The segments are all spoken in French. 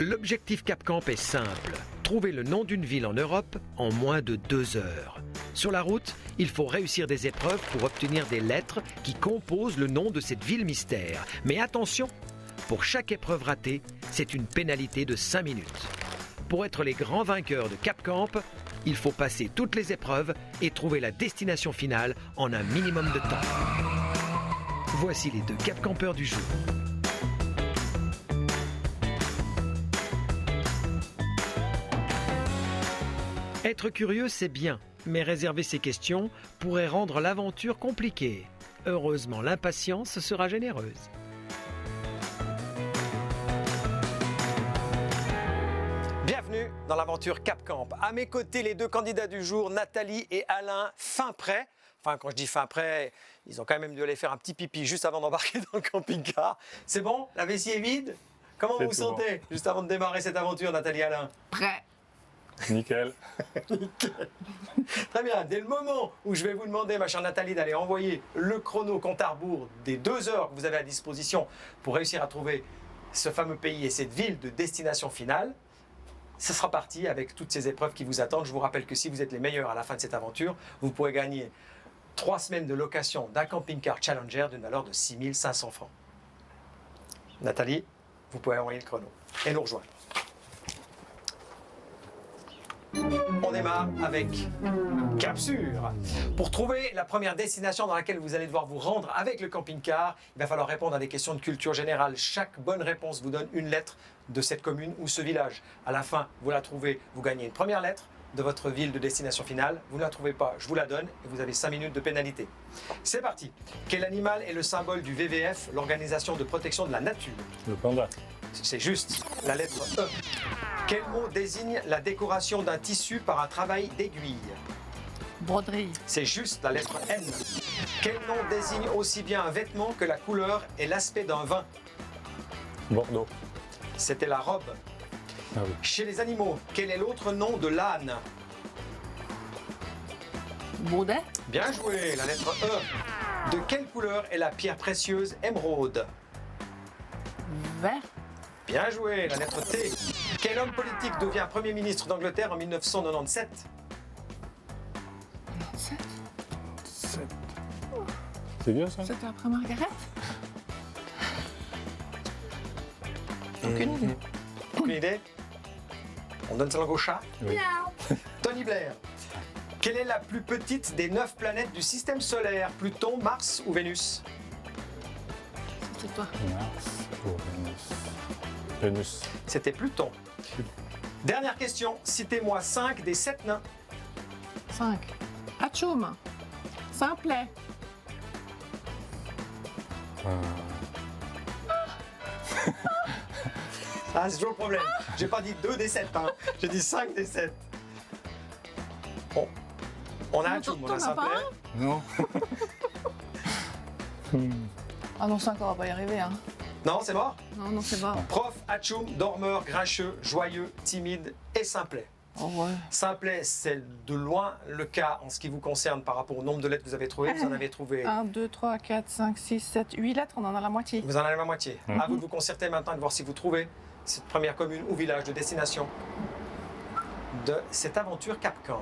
L'objectif CapCamp est simple. Trouver le nom d'une ville en Europe en moins de 2 heures. Sur la route, il faut réussir des épreuves pour obtenir des lettres qui composent le nom de cette ville mystère. Mais attention, pour chaque épreuve ratée, c'est une pénalité de 5 minutes. Pour être les grands vainqueurs de CapCamp, il faut passer toutes les épreuves et trouver la destination finale en un minimum de temps. Voici les 2 CapCampeurs du jour. Être curieux, c'est bien, mais réserver ses questions pourrait rendre l'aventure compliquée. Heureusement, l'impatience sera généreuse. Bienvenue dans l'aventure CapCamp. À mes côtés, les 2 candidats du jour, Nathalie et Alain, fin prêts. Enfin, quand je dis fin prêt, ils ont quand même dû aller faire un petit pipi juste avant d'embarquer dans le camping-car. C'est bon? La vessie est vide? Comment vous vous sentez bon, juste avant de démarrer cette aventure, Nathalie et Alain? Prêt. Nickel. Nickel. Très bien. Dès le moment où je vais vous demander, ma chère Nathalie, d'aller envoyer le chrono compte à rebours des 2 heures que vous avez à disposition pour réussir à trouver ce fameux pays et cette ville de destination finale, ce sera parti avec toutes ces épreuves qui vous attendent. Je vous rappelle que si vous êtes les meilleurs à la fin de cette aventure, vous pourrez gagner 3 semaines de location d'un camping-car Challenger d'une valeur de 6 500 francs. Nathalie, vous pouvez envoyer le chrono et nous rejoindre. On démarre avec Cap Sûr. Pour trouver la première destination dans laquelle vous allez devoir vous rendre avec le camping-car, il va falloir répondre à des questions de culture générale. Chaque bonne réponse vous donne une lettre de cette commune ou ce village. À la fin, vous la trouvez, vous gagnez une première lettre de votre ville de destination finale. Vous ne la trouvez pas, je vous la donne et vous avez 5 minutes de pénalité. C'est parti. Quel animal est le symbole du WWF, l'Organisation de protection de la nature? Le panda. C'est juste, la lettre E. Quel mot désigne la décoration d'un tissu par un travail d'aiguille? Broderie. C'est juste, la lettre N. Quel nom désigne aussi bien un vêtement que la couleur et l'aspect d'un vin? Bordeaux. C'était la robe. Ah oui. Chez les animaux, quel est l'autre nom de l'âne? Baudet. Bien joué, la lettre E. De quelle couleur est la pierre précieuse émeraude? Vert. Bien joué, la lettre T. Quel homme politique devient Premier ministre d'Angleterre en 1997? 7. C'est bien ça? C'était après Margaret. Aucune idée. Aucune idée? On donne sa langue au chat? Oui. Tony Blair. Quelle est la plus petite des 9 planètes du système solaire? Pluton, Mars ou Vénus? C'était toi. Mars ou Vénus? Vénus. C'était Pluton. Dernière question. Citez-moi 5 des 7 nains. 5. Atchoum. Simplet. Ah, c'est toujours le problème. J'ai pas dit 2 des 7, hein. J'ai dit 5 des 7. Bon. On a Atchoum, on a Simplet. Non. Ah non, 5, on va pas y arriver. Hein. Non, c'est mort? Non, c'est mort. Prof, Atchoum, dormeur, grincheux, joyeux, timide et Simplet. Oh ouais. Simplet, c'est de loin le cas en ce qui vous concerne par rapport au nombre de lettres que vous avez trouvées. Vous en avez trouvé. 1, 2, 3, 4, 5, 6, 7, 8 lettres, on en a la moitié. Vous en avez la moitié. À vous de vous concerter maintenant et de voir si vous trouvez cette première commune ou village de destination de cette aventure CapCamp.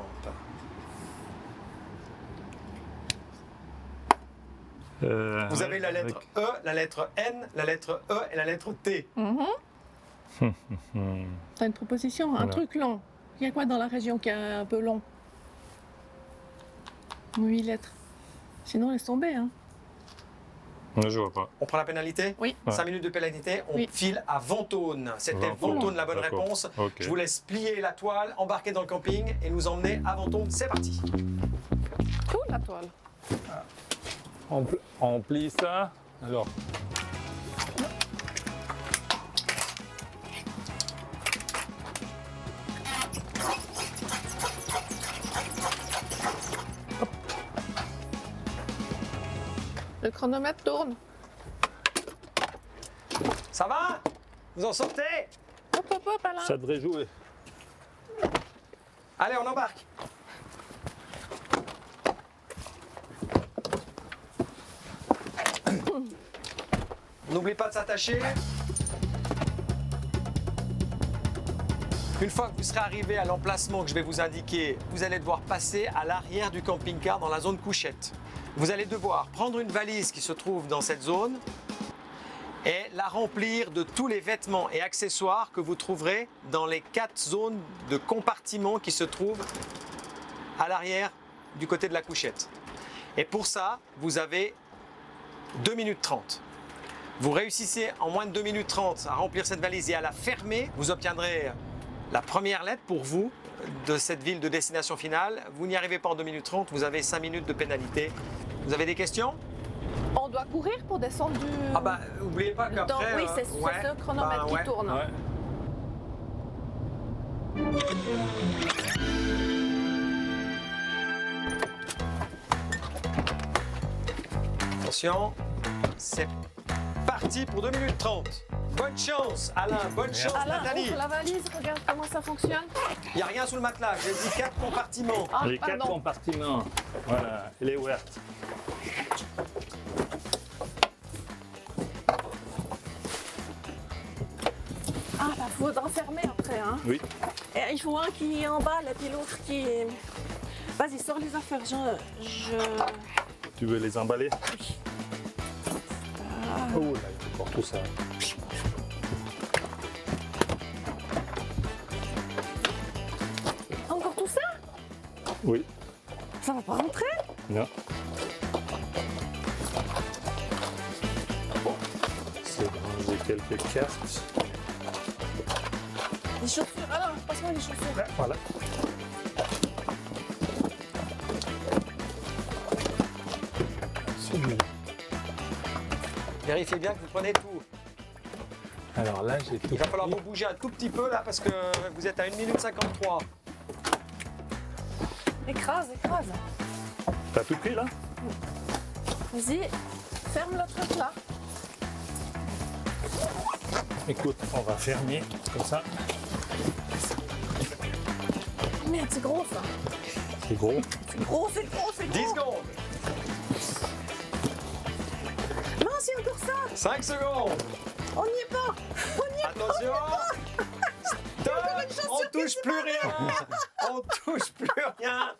Vous avez la lettre E, la lettre N, la lettre E et la lettre T. T'as une proposition, un truc long. Il y a quoi dans la région qui est un peu long? 8 lettres. Sinon, laisse tomber. Hein. Je vois pas. On prend la pénalité? Oui. 5 minutes de pénalité, on Oui. file à Ventône. C'était Ventône la bonne D'accord. réponse. Okay. Je vous laisse plier la toile, embarquer dans le camping et nous emmener à Ventône. C'est parti. Cool la toile. On plie ça. Alors. Le chronomètre tourne. Ça va? Vous en sortez? Hop, Alain. Ça devrait jouer. Allez, on embarque. N'oublie pas de s'attacher. Une fois que vous serez arrivé à l'emplacement que je vais vous indiquer, vous allez devoir passer à l'arrière du camping-car dans la zone couchette. Vous allez devoir prendre une valise qui se trouve dans cette zone et la remplir de tous les vêtements et accessoires que vous trouverez dans les 4 zones de compartiments qui se trouvent à l'arrière du côté de la couchette. Et pour ça, vous avez 2 minutes 30. Vous réussissez en moins de 2 minutes 30 à remplir cette valise et à la fermer, vous obtiendrez la première lettre pour vous de cette ville de destination finale. Vous n'y arrivez pas en 2 minutes 30, vous avez 5 minutes de pénalité. Vous avez des questions? On doit courir pour descendre du... Ah bah, n'oubliez pas Donc, qu'après... oui, c'est ce chronomètre ouais. qui tourne. Ouais. Attention, c'est parti pour 2 minutes 30. Bonne chance, Alain, bonne chance, Alain, Nathalie. ouvre la valise, regarde comment ça fonctionne. Il n'y a rien sous le matelas, j'ai dit 4 compartiments. Ah, Les 4 pardon. compartiments. Voilà, elle est ouverte. Ah, bah, faudra fermer après, hein. Oui. Et il faut un qui est en bas, et puis l'autre qui est... Vas-y, sors les affaires, Tu veux les emballer? Oh là, il y a encore tout ça. Encore tout ça? Oui. Ça va pas rentrer? Non. C'est de ranger quelques cartes. Les chaussures, alors, passe-moi les chaussures. Voilà. Celui-là. Vérifiez bien que vous prenez tout. Alors là, j'ai tout. Il va falloir vous bouger un tout petit peu là parce que vous êtes à 1 minute 53. Écrase, écrase. T'as tout pris là? Vas-y, ferme le truc là. Écoute, on va fermer comme ça. Merde, c'est gros ça. C'est gros. C'est gros, c'est gros, c'est 10 gros. secondes. Mince, il y a encore ça. 5 secondes. On n'y est pas. On n'y est pas. Attention. Stop. On touche plus rien. On touche plus rien.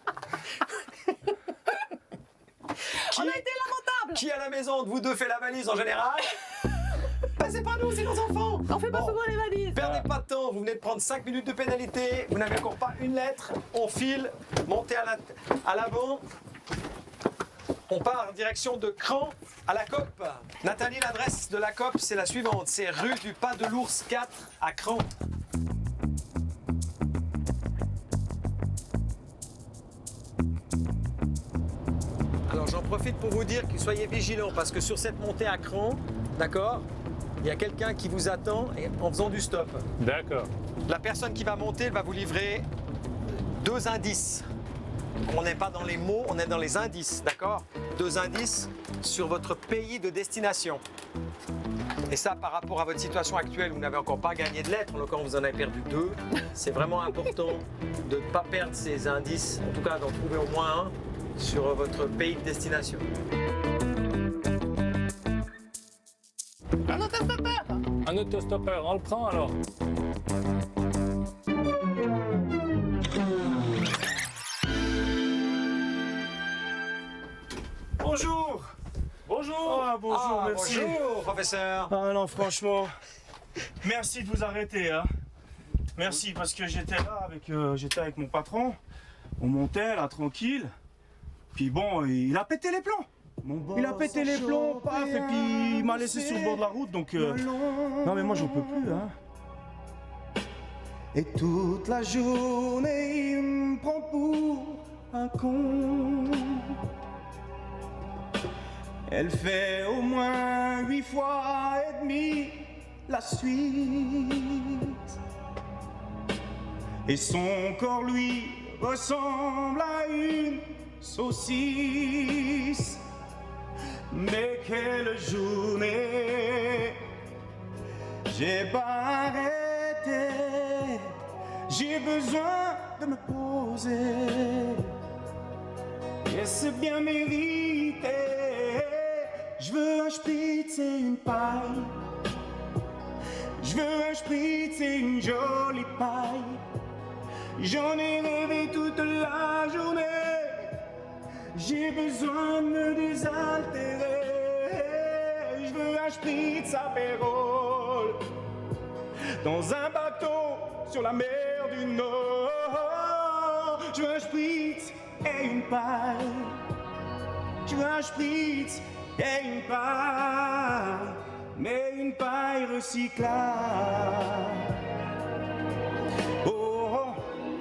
On a été lamentable. Qui à la maison de vous deux fait la valise en général? Ben, c'est pas nous, c'est nos enfants. On fait pas Bon. souvent les valises. Perdez pas de temps, vous venez de prendre 5 minutes de pénalité, vous n'avez encore pas une lettre, on file, montez à l'avant, on part en direction de Cran à la COP. Nathalie, l'adresse de la COP, c'est la suivante, c'est rue du Pas de l'Ours 4 à Cran. Alors j'en profite pour vous dire que soyez vigilants parce que sur cette montée à Cran, d'accord, il y a quelqu'un qui vous attend en faisant du stop. D'accord. La personne qui va monter, elle va vous livrer 2 indices. On n'est pas dans les mots, on est dans les indices, d'accord? 2 indices sur votre pays de destination. Et ça, par rapport à votre situation actuelle, vous n'avez encore pas gagné de lettres, en l'occurrence vous en avez perdu 2. C'est vraiment important de ne pas perdre ces indices, en tout cas d'en trouver au moins un sur votre pays de destination. Un autostoppeur. Un autostoppeur, on le prend alors. Bonjour. Bonjour. Ah bonjour, Ah, merci. bonjour, professeur. Ah non, franchement, merci de vous arrêter. Hein. Merci parce que j'étais là j'étais avec mon patron. On montait là tranquille. Puis bon, il a pété les plombs. Il a pété les plombs, paf, et puis il m'a laissé sur le bord de la route. Donc non mais moi j'en peux plus. Hein. Et toute la journée, il me prend pour un con. Elle fait au moins 8 fois et demi la suite. Et son corps, lui, ressemble à une saucisse. Mais quelle journée, j'ai pas arrêté. J'ai besoin de me poser. Et c'est bien mérité. Je veux un spitz et une paille. Je veux un spritz et une jolie paille. J'en ai rêvé toute la journée. J'ai besoin de me désaltérer. Je veux un spritz apérole dans un bateau sur la mer du Nord. Je veux un spritz et une paille. Je veux un spritz et une paille, mais une paille recyclable. Oh,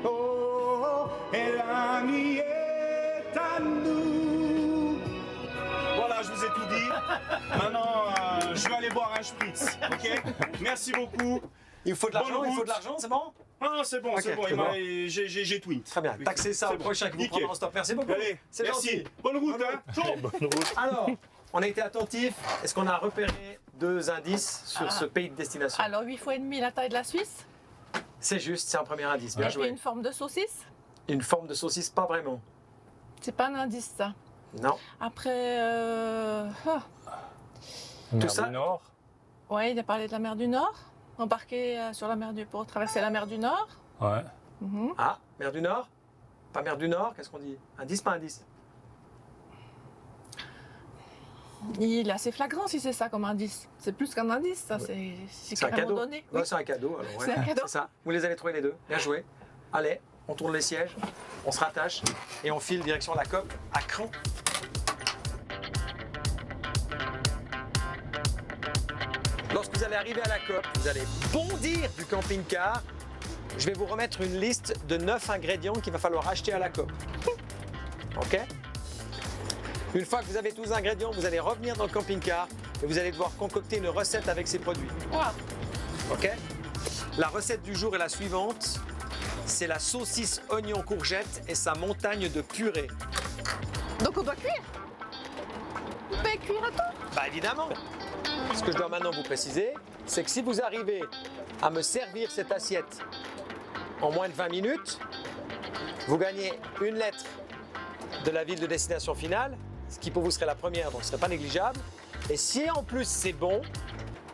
oh, oh, et la nuit est à nous. Voilà, je vous ai tout dit. Maintenant, je vais aller boire un spritz, ok? Merci beaucoup. Il faut de Bonne l'argent, il faut route. de l'argent, c'est bon? Ah, c'est bon, Ok, c'est bon, c'est bon. j'ai twint. Très bien, taxez ça au C'est bon. prochain qui vous Nickel. prendra en stop. Merci beaucoup. Allez, C'est merci. gentil. Bonne route, hein? Ciao. Bonne route. Alors, on a été attentifs. Est-ce qu'on a repéré 2 indices sur ce pays de destination? Alors 8 fois et demi la taille de la Suisse. C'est juste, c'est un premier indice. Bien Et puis joué. une forme de saucisse. Une forme de saucisse, pas vraiment. C'est pas un indice ça. Non. Après, Mer ça du Nord. ouais, il a parlé de la mer du Nord. Embarqué sur la mer pour traverser la mer du Nord. Ouais. Mhm. Ah, mer du Nord? Pas mer du Nord, qu'est-ce qu'on dit? Indice, pas indice? Il est assez flagrant si c'est ça comme indice. C'est plus qu'un indice, ça. C'est C'est un carrément cadeau. donné. Ouais, Oui. c'est un cadeau. Alors, ouais. C'est un cadeau. C'est ça. Vous les avez trouvés les deux. Bien joué. Allez, on tourne les sièges, on se rattache et on file direction la COP à cran. Lorsque vous allez arriver à la COP, vous allez bondir du camping-car. Je vais vous remettre une liste de 9 ingrédients qu'il va falloir acheter à la COP. OK? Une fois que vous avez tous les ingrédients, vous allez revenir dans le camping-car et vous allez devoir concocter une recette avec ces produits. Wow. OK? La recette du jour est la suivante. C'est la saucisse oignon courgette et sa montagne de purée. Donc on doit cuire. On peut cuire à tout. Bah évidemment. Ce que je dois maintenant vous préciser, c'est que si vous arrivez à me servir cette assiette en moins de 20 minutes, vous gagnez une lettre de la ville de destination finale, ce qui pour vous serait la première, donc ce ne serait pas négligeable. Et si en plus c'est bon,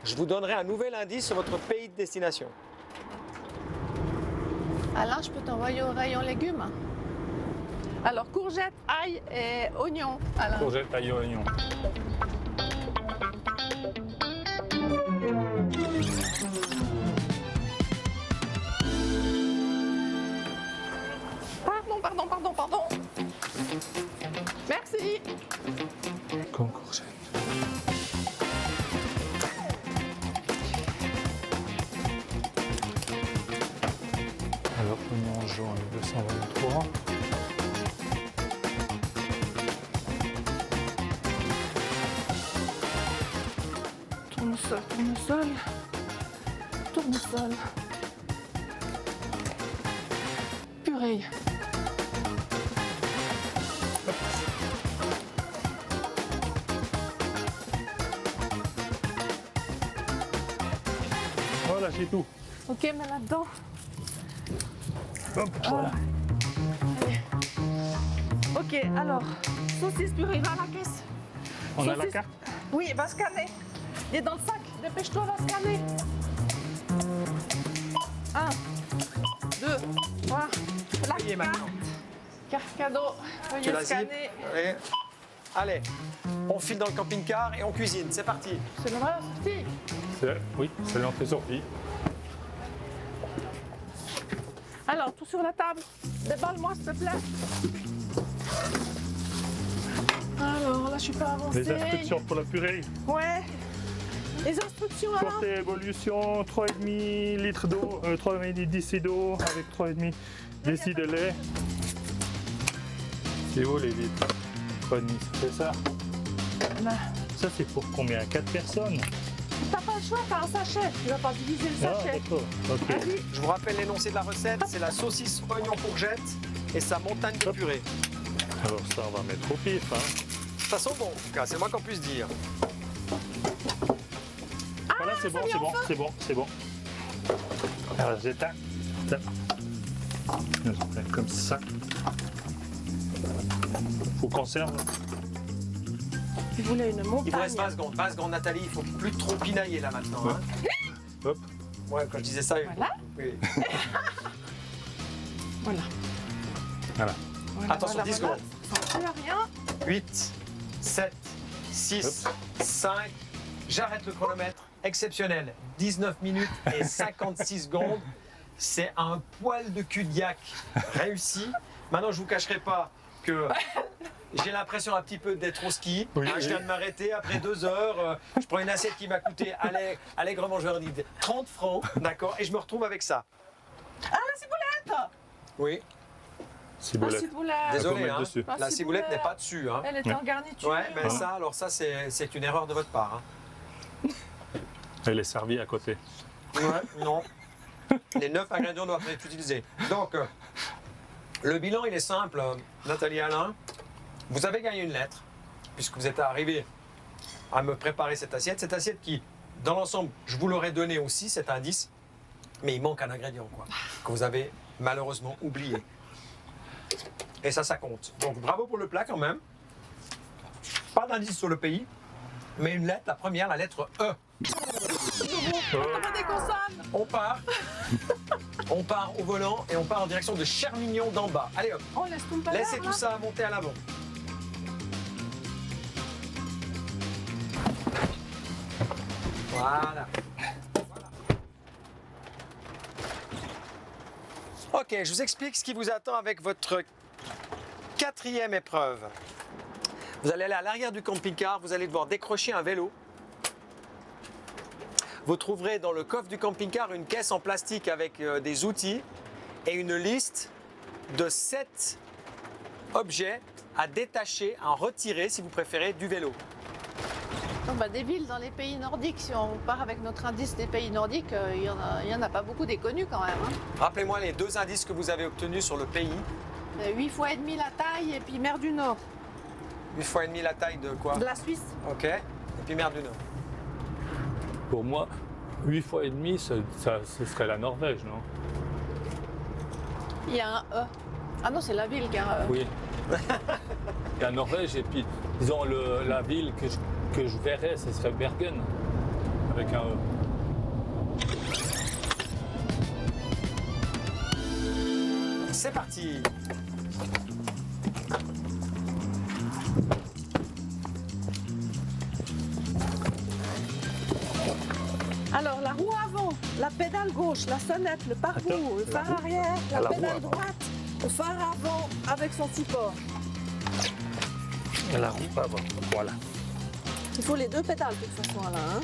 je vous donnerai un nouvel indice sur votre pays de destination. Alain, je peux t'envoyer au rayon légumes. Alors courgettes, ail et oignons. Alain. Courgette, ail, oignon. Pardon. Merci. Comme courgette. Alors, oignon jaune, 223. Tournesol. Purée. Voilà, c'est tout. Ok, mais là-dedans. Hop, voilà. Allez. Ok, alors, saucisse purée, va à la caisse. On a la Saucisse. carte. Oui, va scanner. Il est dans le sac. Dépêche-toi, va scanner. 1, 2, 3. La Payez maintenant. carte cadeau. Tu Veuillez la zippes. scanner. Allez, on file dans le camping-car et on cuisine. C'est parti. C'est le vrai sorti. Oui, c'est l'entrée-sortie. Alors, tout sur la table. Déballe-moi, s'il te plaît. Alors, là, je suis pas avancée. Les instructions pour la purée. Ouais. Les instructions, alors. Portée évolution, 3,5 litres d'eau, 3,5 décis d'eau avec 3,5 décis de lait. C'est où les litres? 3,5, c'est ça? Là. Ça, c'est pour combien? 4 personnes? T'as pas le choix, t'as un sachet. Tu vas pas diviser le Ah, sachet. d'accord. Ok. Vas-y. Je vous rappelle l'énoncé de la recette. C'est la saucisse oignon courgette et sa montagne de purée. Alors ça, on va mettre au pif. Hein. Ça sent bon, en tout cas. C'est le moins qu'on puisse dire. Voilà, c'est bon, ça c'est vient bon, enfin. c'est bon, c'est bon. Alors j'éteins. Ça. Je vais mettre comme ça. Faut qu'on serve. Tu voulais une montagne. Il vous reste 20 secondes. 20 secondes, Nathalie. Il faut plus trop pinailler là maintenant. Hein. Hop. Ouais, quand je disais ça, Voilà. oui. Voilà. Voilà. Attention, 10 secondes. Ça ne rien. 8, 7, 6, 5. J'arrête le chronomètre. Exceptionnel. 19 minutes et 56 secondes. C'est un poil de cul de yak réussi. Maintenant, je ne vous cacherai pas que j'ai l'impression un petit peu d'être au ski. Oui, Je viens de m'arrêter après 2 heures. Je prends une assiette qui m'a coûté allègrement, je leur dis 30 francs. D'accord. Et je me retrouve avec ça. Ah, la ciboulette. Oui. La Ciboulette. ciboulette. Désolé. mettre hein. dessus. La ciboulette n'est pas dessus. Hein. Elle était en garniture. Ouais, mais ça, alors ça, c'est une erreur de votre part. Hein. Elle est servie à côté. Ouais, non. Les 9 ingrédients doivent être utilisés. Donc, le bilan, il est simple, Nathalie Alain. Vous avez gagné une lettre, puisque vous êtes arrivé à me préparer cette assiette. Cette assiette qui, dans l'ensemble, je vous l'aurais donné aussi, cet indice, mais il manque un ingrédient, quoi, que vous avez malheureusement oublié. Et ça compte. Donc, bravo pour le plat quand même. Pas d'indice sur le pays, mais une lettre, la première, la lettre E. On va des consonnes. On part. On part au volant et on part en direction de Chermignon d'en bas. Allez hop, On laisse tout le palais. laissez tout ça monter à l'avant. Voilà. Ok, je vous explique ce qui vous attend avec votre 4e épreuve. Vous allez aller à l'arrière du camping-car, vous allez devoir décrocher un vélo. Vous trouverez dans le coffre du camping-car une caisse en plastique avec des outils et une liste de 7 objets à détacher, à retirer si vous préférez du vélo. Non, bah, des villes dans les pays nordiques, si on part avec notre indice des pays nordiques, il y en a pas beaucoup des connus quand même. Hein. Rappelez-moi les 2 indices que vous avez obtenus sur le pays. 8 fois et demi la taille et puis mer du Nord. 8 fois et demi la taille de quoi? De la Suisse. Ok. Et puis mer du Nord. Pour moi, 8 fois et demi, ce serait la Norvège, non? Il y a un E. Ah non, c'est la ville qui a un E. Oui. La Norvège, et puis, disons, la ville que je verrais, ce serait Bergen, avec un E. C'est parti. Alors, la roue avant, la pédale gauche, la sonnette, le pare-boue, Attends, le phare la roue. arrière, Ah, la la roue pédale avant. droite, le phare avant avec son support. La roue avant, voilà. Il faut les 2 pédales de toute façon, là. Hein.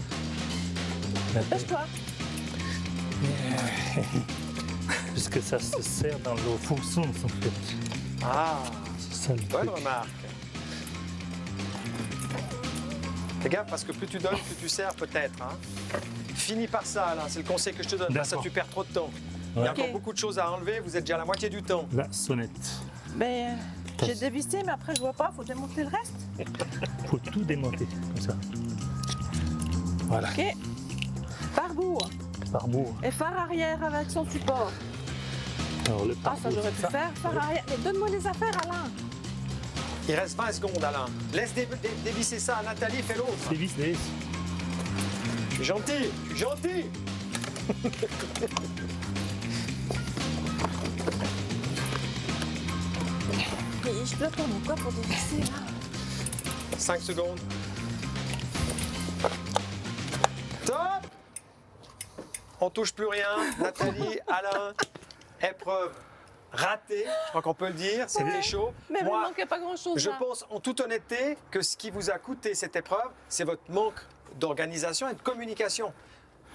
Dépêche-toi. Puisque ça se sert dans le fourçon, en fait. Ah, C'est ça le bonne truc. remarque. Fais gaffe parce que plus tu donnes, plus tu sers peut-être. Hein. Finis par ça, Alain, c'est le conseil que je te donne. Parce que D'accord. tu perds trop de temps. Il y a Ouais. encore beaucoup de choses à enlever, vous êtes déjà à la moitié du temps. La sonnette. Mais j'ai dévissé, mais après je vois pas, faut démonter le reste. Faut tout démonter, comme ça. Voilà, Ok. Pare-boue par bout. et phare arrière avec son support. Alors le Ah, ça j'aurais pu faire. Phare arrière. Mais donne-moi les affaires, Alain. Il reste 20 secondes, Alain. Laisse dévisser ça à Nathalie, fais l'autre. Dévisse, dévisse. Je suis gentil, je suis gentil. Et je bloque mon corps pour dévisser, là. 5 secondes. Top. On touche plus rien. Nathalie, Alain, épreuve ratée, je crois qu'on peut le dire. C'était chaud. Mais il Moi, manquait pas grand-chose, je là. pense en toute honnêteté que ce qui vous a coûté cette épreuve, c'est votre manque d'organisation et de communication.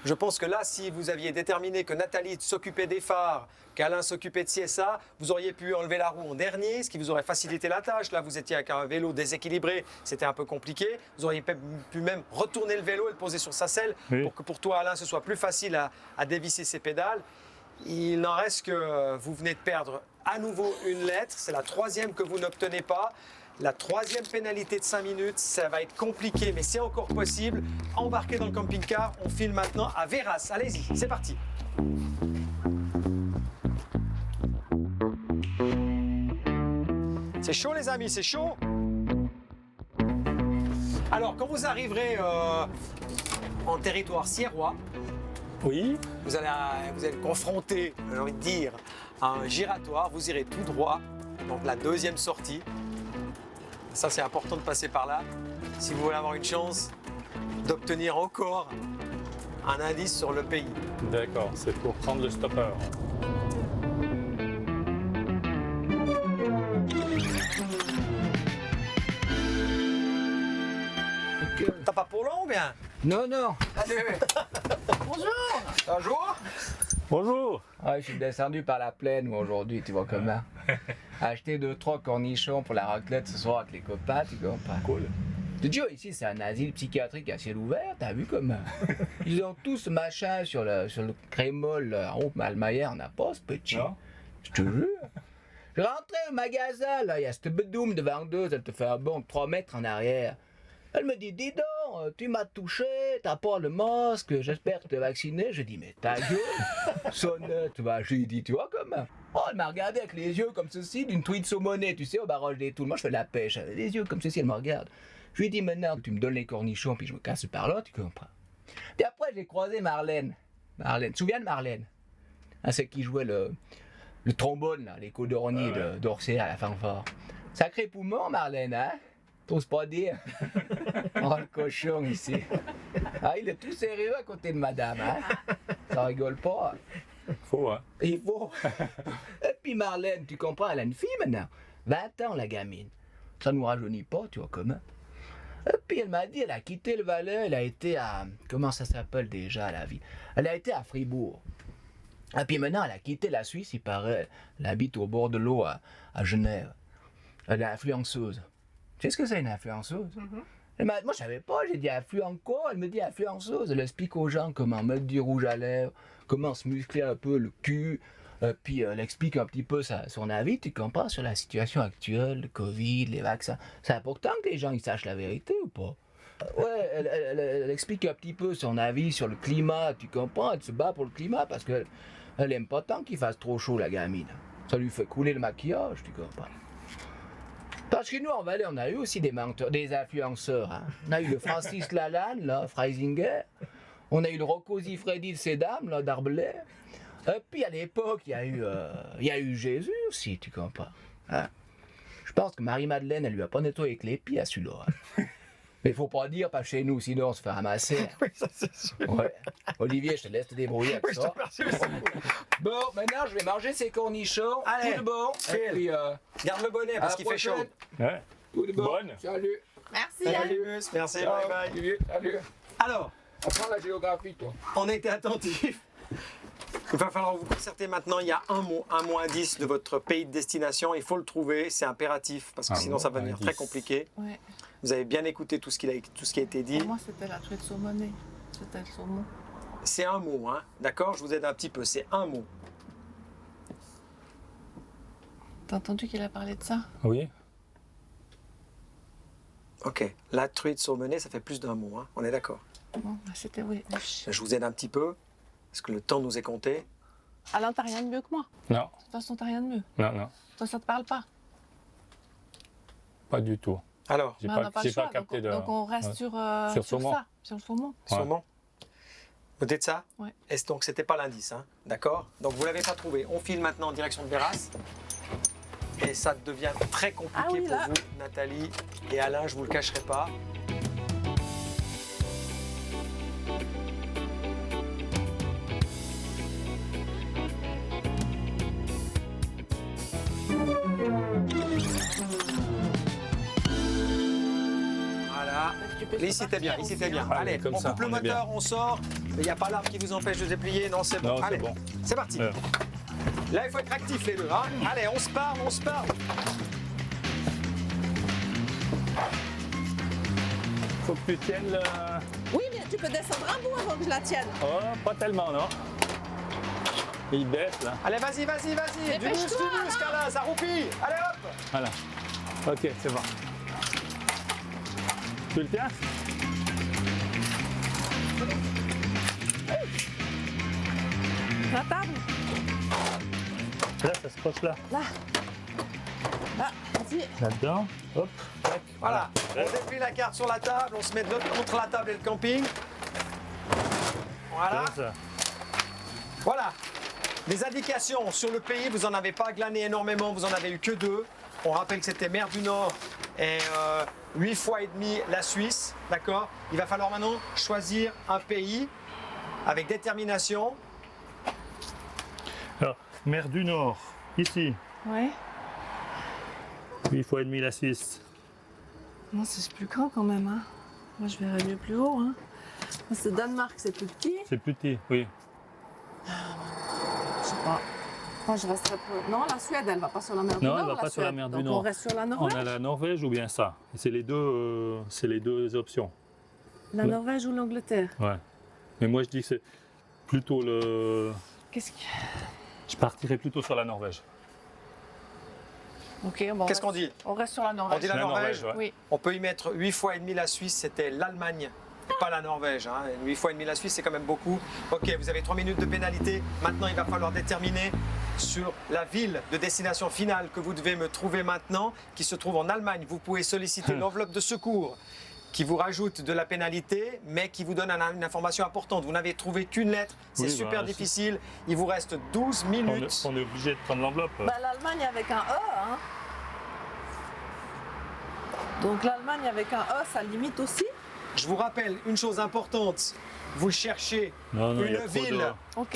Je pense que là, si vous aviez déterminé que Nathalie s'occupait des phares, qu'Alain s'occupait de ci et ça, vous auriez pu enlever la roue en dernier, ce qui vous aurait facilité la tâche. Là, vous étiez avec un vélo déséquilibré, c'était un peu compliqué. Vous auriez pu même retourner le vélo et le poser sur sa selle Oui. pour que pour toi, Alain, ce soit plus facile à dévisser ses pédales. Il n'en reste que vous venez de perdre à nouveau une lettre. C'est la 3e que vous n'obtenez pas. La 3e pénalité de 5 minutes, ça va être compliqué, mais c'est encore possible. Embarquez dans le camping-car, on file maintenant à Véras. Allez-y, c'est parti. C'est chaud les amis, c'est chaud. Alors quand vous arriverez en territoire sierrois, Oui. vous allez confronter, j'ai envie de dire, à un giratoire. Vous irez tout droit, donc la deuxième sortie. Ça, c'est important de passer par là. Si vous voulez avoir une chance d'obtenir encore un indice sur le pays. D'accord, c'est pour prendre le stopper. T'as pas pour long ou bien? Non, non. Bonjour. Bonjour. Bonjour. Ouais, je suis descendu par la plaine moi, aujourd'hui, tu vois comment. Acheter 2-3 cornichons pour la raclette ce soir avec les copains, tu comprends. Cool. Je te dis, c'est ici, c'est un asile psychiatrique à ciel ouvert, t'as vu comment. Ils ont tous ce machin sur le crémol là, en haut, Malmaillère, on n'a pas ce petit. Non. Je te jure. Je rentrais au magasin, là, il y a cette bedoum de vendeuse, elle te fait un bond de 3 mètres en arrière. Elle me dit, dis donc, tu m'as touché, t'as pas le masque, j'espère que tu es vacciné. Je dis, mais ta gueule, sonnette, tu vois, je lui dis, tu vois comment. Oh, elle m'a regardé avec les yeux comme ceci, d'une truite saumonée, tu sais, au barrage des Toules. Moi, je fais de la pêche, elle a les yeux comme ceci, elle me regarde. Je lui dis, maintenant, tu me donnes les cornichons, puis je me casse par là, tu comprends. Puis après, j'ai croisé Marlène. Marlène, tu te souviens de Marlène? Hein, c'est qui jouait le trombone, là, les codorniers d'Orsay à la fanfare. Sacré poumon, Marlène, hein? T'oses pas dire. Oh, le cochon ici. Ah, il est tout sérieux à côté de madame, hein? Ça rigole pas. Faut, hein. Il faut. Et puis Marlène, tu comprends, elle a une fille maintenant. 20 ans, la gamine. Ça nous rajeunit pas, tu vois comment. Et puis elle m'a dit, elle a quitté le Valais, elle a été à... Comment ça s'appelle déjà, la ville? Elle a été à Fribourg. Et puis maintenant, elle a quitté la Suisse, il paraît. Elle habite au bord de l'eau à Genève. Elle est influenceuse. Tu sais ce que c'est une influenceuse? Moi je savais pas, j'ai dit influent quoi? Elle me dit influenceuse. Elle explique aux gens comment mettre du rouge à lèvres, comment se muscler un peu le cul. Puis elle explique un petit peu son avis, tu comprends, sur la situation actuelle, le Covid, les vaccins. C'est important que les gens ils sachent la vérité ou pas? Ouais, elle explique un petit peu son avis sur le climat, tu comprends? Elle se bat pour le climat parce qu'elle aime pas tant qu'il fasse trop chaud, la gamine. Ça lui fait couler le maquillage, tu comprends? Parce que nous, en Valais, on a eu aussi des menteurs, des influenceurs. Hein. On a eu le Francis Lalanne, là, Freisinger. On a eu le Rocco Siffredi de Sédam, là, d'Arbelay. Et puis, à l'époque, il y a eu Jésus aussi, tu comprends. Hein. Je pense que Marie-Madeleine, elle lui a pas nettoyé avec les pieds à celui-là. Hein. Mais il faut pas dire, pas chez nous, sinon on se fait ramasser. Oui, ça c'est sûr. Ouais. Olivier, je te laisse te débrouiller avec Oui, je te ça. remercie beaucoup. Bon, maintenant, je vais manger ces cornichons. Allez, tout de bon. file. Et puis, Garde le bonnet parce à la qu'il fait chaud. prochaine. Ouais. Tout de bon. Bonne. Salut. Merci. Salut, merci, Ciao. bye bye. Olivier, salut. Alors, Apprends la géographie, toi. on a été attentifs. Il va falloir vous concerter maintenant. Il y a un mot indice de votre pays de destination. Il faut le trouver, c'est impératif parce que Un sinon mot ça va devenir indice. très compliqué. Ouais. Vous avez bien écouté tout ce qui a été dit. Pour moi, c'était la truite saumonée. C'était le saumon. C'est un mot, hein. D'accord? Je vous aide un petit peu. C'est un mot. T'as entendu qu'il a parlé de ça? Oui. Ok. La truite saumonée, ça fait plus d'un mot, hein. On est d'accord. Bon, bah, c'était oui. Je vous aide un petit peu parce que le temps nous est compté. Alain, t'as rien de mieux que moi. Non, De toute façon, t'as rien de mieux. non. Toi, ça te parle pas. Pas du tout. Alors, J'ai Mais on pas, n'a pas j'ai le choix. pas capté de. Donc on reste Ouais. sur saumon. ça, sur le saumon. Ouais. saumon. Vous dites ça? Ouais. Et donc c'était pas l'indice, hein. D'accord? Donc vous l'avez pas trouvé. On file maintenant en direction de Véras. Et ça devient très compliqué Ah oui, pour là. vous, Nathalie et Alain, je vous le cacherai pas. Voilà. Tu peux Ici t'es bien, partir ici aussi, t'es bien. hein. Allez, comme on ça, coupe le on est bien. moteur, on sort. Il n'y a pas l'arbre qui vous empêche de déplier. Non, c'est bon. Non, c'est Allez, bon. c'est parti. Ouais. Là, il faut être actif les deux. Hein. Allez, on se parle, on se parle. Faut que tu tiennes le. Oui, mais tu peux descendre un bout avant que je la tienne. Oh, pas tellement, non? Il baisse, là. Allez, vas-y, vas-y, vas-y. Du muscle, Alain, ça roupille. Allez, hop. Voilà. Ok, c'est bon. Tu le tiens? La table. Là, ça se passe là. Là. Là, vas-y. Là-dedans. Hop. Tac. Voilà. On déplie la carte sur la table, on se met de l'autre contre la table et le camping. Voilà. Comme ça. Voilà. Les indications sur le pays, vous n'en avez pas glané énormément, vous n'en avez eu que 2. On rappelle que c'était mer du Nord et 8 fois et demi la Suisse, d'accord? Il va falloir maintenant choisir un pays avec détermination. Alors, mer du Nord, ici, Ouais. 8 fois et demi la Suisse. Non, c'est plus grand quand même. Hein. Moi, je verrais mieux plus haut. Hein. Moi, c'est Danemark, c'est plus petit. C'est plus petit, oui. Je sais pas. Moi, je resterais pour... Non, la Suède, elle va pas sur la mer du Non, Nord. elle va la pas sur la Suède. mer du Donc, Nord. on reste sur la On Norvège. a la Norvège ou bien ça. C'est les deux options. La Norvège ou l'Angleterre. Ouais. Mais moi je dis que c'est plutôt le. Qu'est-ce que... Je partirais plutôt sur la Norvège. Ok, bon. Qu'est-ce qu'on dit? On reste sur la Norvège. On dit la Norvège. ouais. Oui. On peut y mettre 8 fois et demi la Suisse, c'était l'Allemagne, et pas la Norvège. Hein. 8 fois et demi la Suisse, c'est quand même beaucoup. Ok, vous avez 3 minutes de pénalité. Maintenant, il va falloir déterminer sur la ville de destination finale que vous devez me trouver maintenant, qui se trouve en Allemagne. Vous pouvez solliciter l'enveloppe de secours qui vous rajoute de la pénalité, mais qui vous donne une information importante. Vous n'avez trouvé qu'une lettre, c'est Oui, super bah, difficile. Il vous reste 12 minutes. On est obligé de prendre l'enveloppe. Bah, l'Allemagne avec un E, hein. Donc l'Allemagne avec un E, ça limite aussi. Je vous rappelle une chose importante. Vous cherchez Non, il y a une trop ville de- Ok.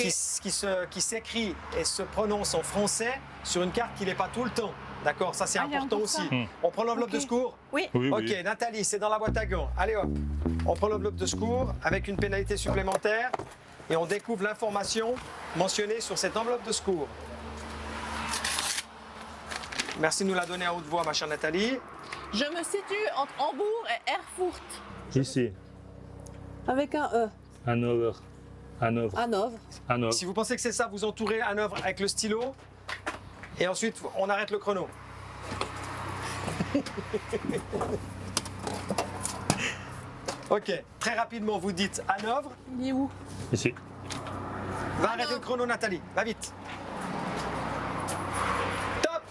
qui s'écrit et se prononce en français sur une carte qui n'est pas tout le temps. D'accord? Ça, c'est Ah, il y a important encore aussi. ça. On prend l'enveloppe Ok. de secours? Oui. Oui, Ok, oui. Nathalie, c'est dans la boîte à gants. Allez hop. On prend l'enveloppe de secours avec une pénalité supplémentaire et on découvre l'information mentionnée sur cette enveloppe de secours. Merci de nous la donner à haute voix, ma chère Nathalie. Je me situe entre Hambourg et Erfurt. Ici, Avec un E. Hanovre. Hanovre. Hanovre. Hanovre. Si vous pensez que c'est ça, vous entourez un œuvre avec le stylo et ensuite on arrête le chrono. Ok, très rapidement vous dites Hanovre. Il est où? Ici. Va arrêter le chrono, Nathalie, va vite. Top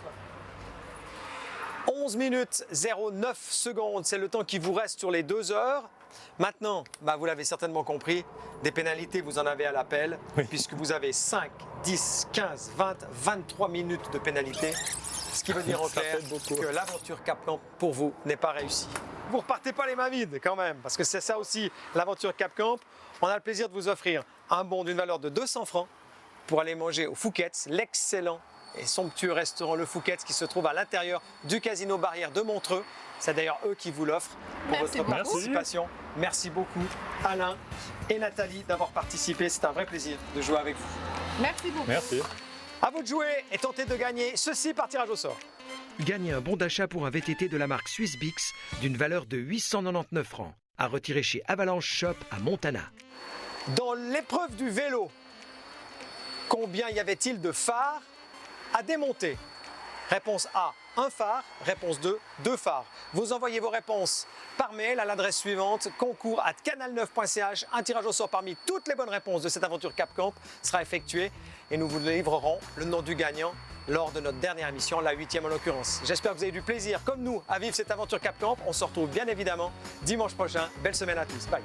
11 minutes 09 secondes, c'est le temps qui vous reste sur les 2 heures. Maintenant, bah vous l'avez certainement compris, des pénalités, vous en avez à l'appel, puisque vous avez 5, 10, 15, 20, 23 minutes de pénalité. Ce qui veut dire en Ça clair fait beaucoup. que l'aventure Cap-Camp pour vous n'est pas réussie. Vous repartez pas les mains vides quand même, parce que c'est ça aussi l'aventure Cap-Camp. On a le plaisir de vous offrir un bon d'une valeur de 200 francs pour aller manger au Fouquet's, l'excellent et somptueux restaurant Le Fouquet's qui se trouve à l'intérieur du Casino Barrière de Montreux. C'est d'ailleurs eux qui vous l'offrent pour Merci votre beaucoup. participation. Merci beaucoup Alain et Nathalie d'avoir participé. C'est un vrai plaisir de jouer avec vous. Merci beaucoup. Merci. À vous de jouer et tenter de gagner ceci par tirage au sort. Gagnez un bon d'achat pour un VTT de la marque Swiss Bix d'une valeur de 899 francs à retirer chez Avalanche Shop à Montana. Dans l'épreuve du vélo, combien y avait-il de phares à démonter? Réponse A, 1 phare. Réponse 2, 2 phares. Vous envoyez vos réponses par mail à l'adresse suivante, concours@canal9.ch. Un tirage au sort parmi toutes les bonnes réponses de cette aventure Cap-Camp sera effectué et nous vous livrerons le nom du gagnant lors de notre dernière émission, la 8e en l'occurrence. J'espère que vous avez du plaisir, comme nous, à vivre cette aventure Cap-Camp. On se retrouve bien évidemment dimanche prochain. Belle semaine à tous. Bye.